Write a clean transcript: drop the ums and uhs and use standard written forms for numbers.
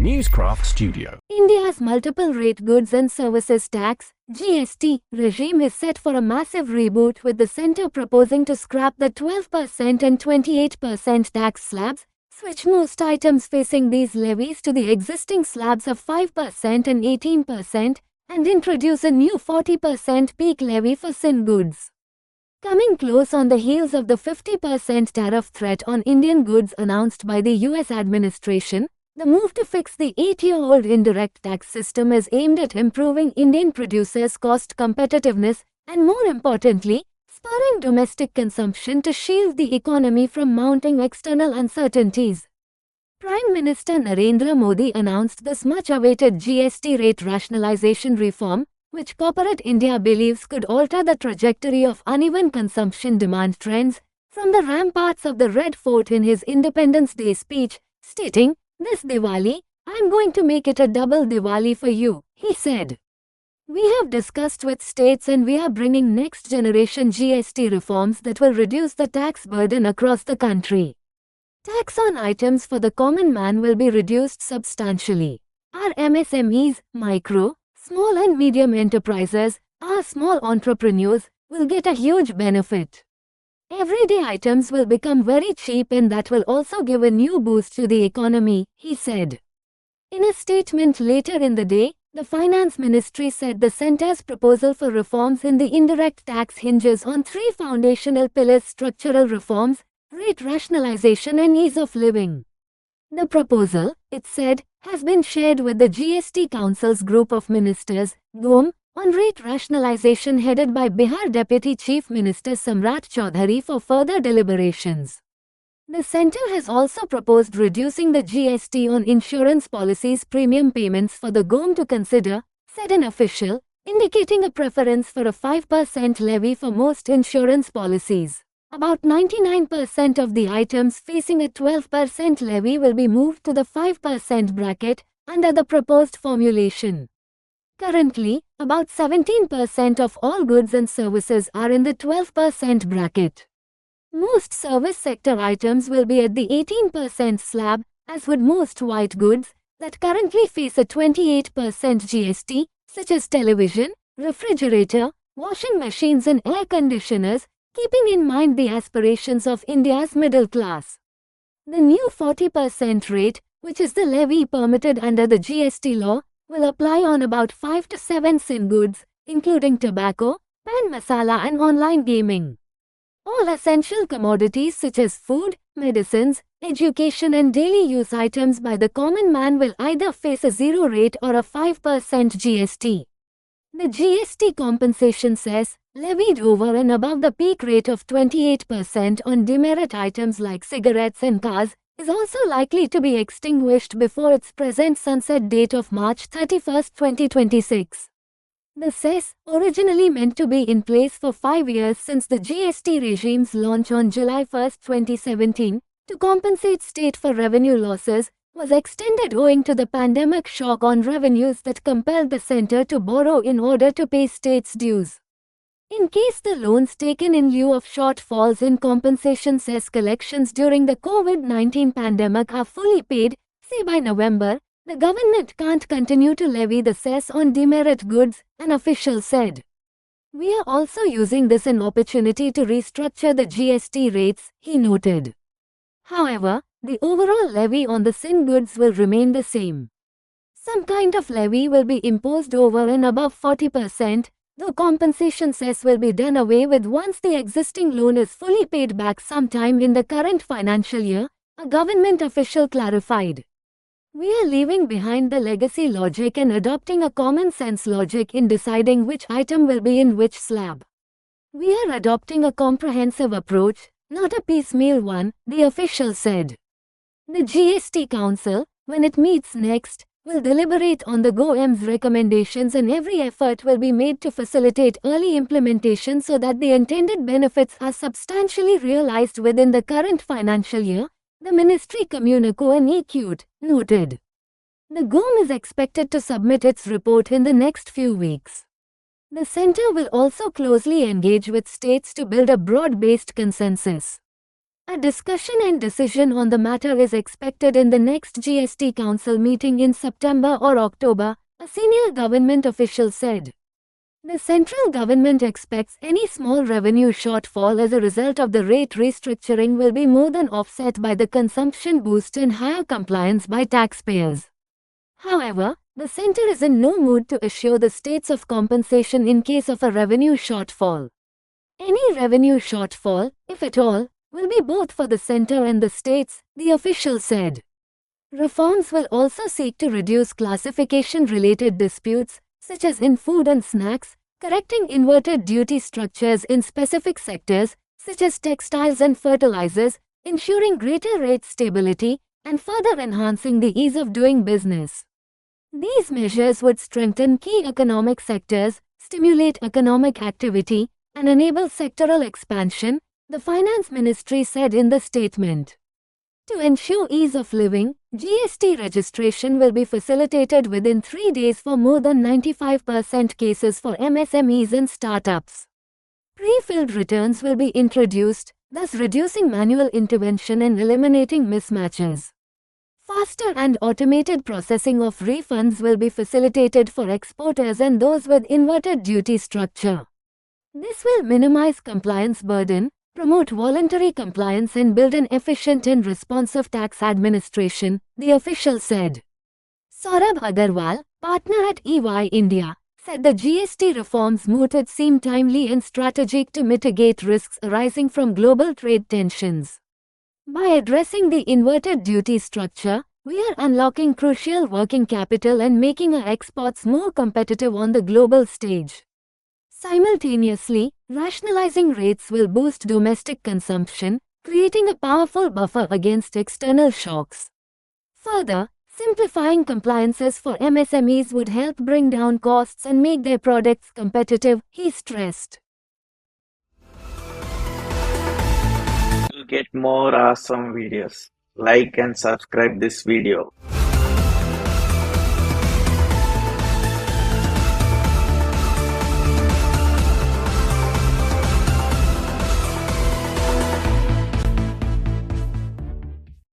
Newscraft Studio. India's multiple rate goods and services tax (GST) regime is set for a massive reboot, with the centre proposing to scrap the 12% and 28% tax slabs, switch most items facing these levies to the existing slabs of 5% and 18%, and introduce a new 40% peak levy for sin goods. Coming close on the heels of the 50% tariff threat on Indian goods announced by the US administration, the move to fix the 8-year-old indirect tax system is aimed at improving Indian producers' cost competitiveness and, more importantly, spurring domestic consumption to shield the economy from mounting external uncertainties. Prime Minister Narendra Modi announced this much-awaited GST rate rationalization reform, which corporate India believes could alter the trajectory of uneven consumption demand trends, from the ramparts of the Red Fort in his Independence Day speech, stating, "This Diwali, I'm going to make it a double Diwali for you," he said. "We have discussed with states and we are bringing next-generation GST reforms that will reduce the tax burden across the country. Tax on items for the common man will be reduced substantially. Our MSMEs, micro, small and medium enterprises, our small entrepreneurs, will get a huge benefit. Everyday items will become very cheap, and that will also give a new boost to the economy," he said. In a statement later in the day, the Finance Ministry said the centre's proposal for reforms in the indirect tax hinges on three foundational pillars: structural reforms, rate rationalization and ease of living. The proposal, it said, has been shared with the GST Council's group of ministers, GOM, on rate rationalization, headed by Bihar Deputy Chief Minister Samrat Chaudhary, for further deliberations. The centre has also proposed reducing the GST on insurance policies premium payments for the GOM to consider, said an official, indicating a preference for a 5% levy for most insurance policies. About 99% of the items facing a 12% levy will be moved to the 5% bracket under the proposed formulation. Currently, about 17% of all goods and services are in the 12% bracket. Most service sector items will be at the 18% slab, as would most white goods that currently face a 28% GST, such as television, refrigerator, washing machines and air conditioners, keeping in mind the aspirations of India's middle class. The new 40% rate, which is the levy permitted under the GST law, will apply on about 5 to 7 sin goods, including tobacco, pan masala and online gaming. All essential commodities such as food, medicines, education and daily use items by the common man will either face a 0 rate or a 5% GST. The GST compensation cess, levied over and above the peak rate of 28% on demerit items like cigarettes and cars, is also likely to be extinguished before its present sunset date of March 31, 2026. The cess, originally meant to be in place for 5 years since the GST regime's launch on July 1, 2017, to compensate state for revenue losses, was extended owing to the pandemic shock on revenues that compelled the centre to borrow in order to pay states' dues. In case the loans taken in lieu of shortfalls in compensation cess collections during the COVID-19 pandemic are fully paid, say by November, the government can't continue to levy the cess on demerit goods, an official said. "We are also using this an opportunity to restructure the GST rates," he noted. However, the overall levy on the sin goods will remain the same. Some kind of levy will be imposed over and above 40%, though compensation cess will be done away with once the existing loan is fully paid back sometime in the current financial year, a government official clarified. "We are leaving behind the legacy logic and adopting a common-sense logic in deciding which item will be in which slab. We are adopting a comprehensive approach, not a piecemeal one," the official said. The GST Council, when it meets next, will deliberate on the GOM's recommendations, and every effort will be made to facilitate early implementation so that the intended benefits are substantially realized within the current financial year, the Ministry Communico and EQT noted. The GOM is expected to submit its report in the next few weeks. The centre will also closely engage with states to build a broad-based consensus. A discussion and decision on the matter is expected in the next GST Council meeting in September or October, a senior government official said. The central government expects any small revenue shortfall as a result of the rate restructuring will be more than offset by the consumption boost and higher compliance by taxpayers. However, the centre is in no mood to assure the states of compensation in case of a revenue shortfall. Any revenue shortfall, if at all, will be both for the centre and the states, the official said. Reforms will also seek to reduce classification-related disputes, such as in food and snacks, correcting inverted duty structures in specific sectors, such as textiles and fertilizers, ensuring greater rate stability, and further enhancing the ease of doing business. These measures would strengthen key economic sectors, stimulate economic activity, and enable sectoral expansion, the Finance Ministry said in the statement. To ensure ease of living, GST registration will be facilitated within 3 days for more than 95% cases for MSMEs and startups. Pre-filled returns will be introduced, thus reducing manual intervention and eliminating mismatches. Faster and automated processing of refunds will be facilitated for exporters and those with inverted duty structure. This will minimize compliance burden, promote voluntary compliance and build an efficient and responsive tax administration, the official said. Saurabh Agarwal, partner at EY India, said the GST reforms mooted seem timely and strategic to mitigate risks arising from global trade tensions. By addressing the inverted duty structure, we are unlocking crucial working capital and making our exports more competitive on the global stage. Simultaneously, rationalizing rates will boost domestic consumption, creating a powerful buffer against external shocks. Further, simplifying compliances for MSMEs would help bring down costs and make their products competitive, he stressed. To get more awesome videos, like and subscribe this video.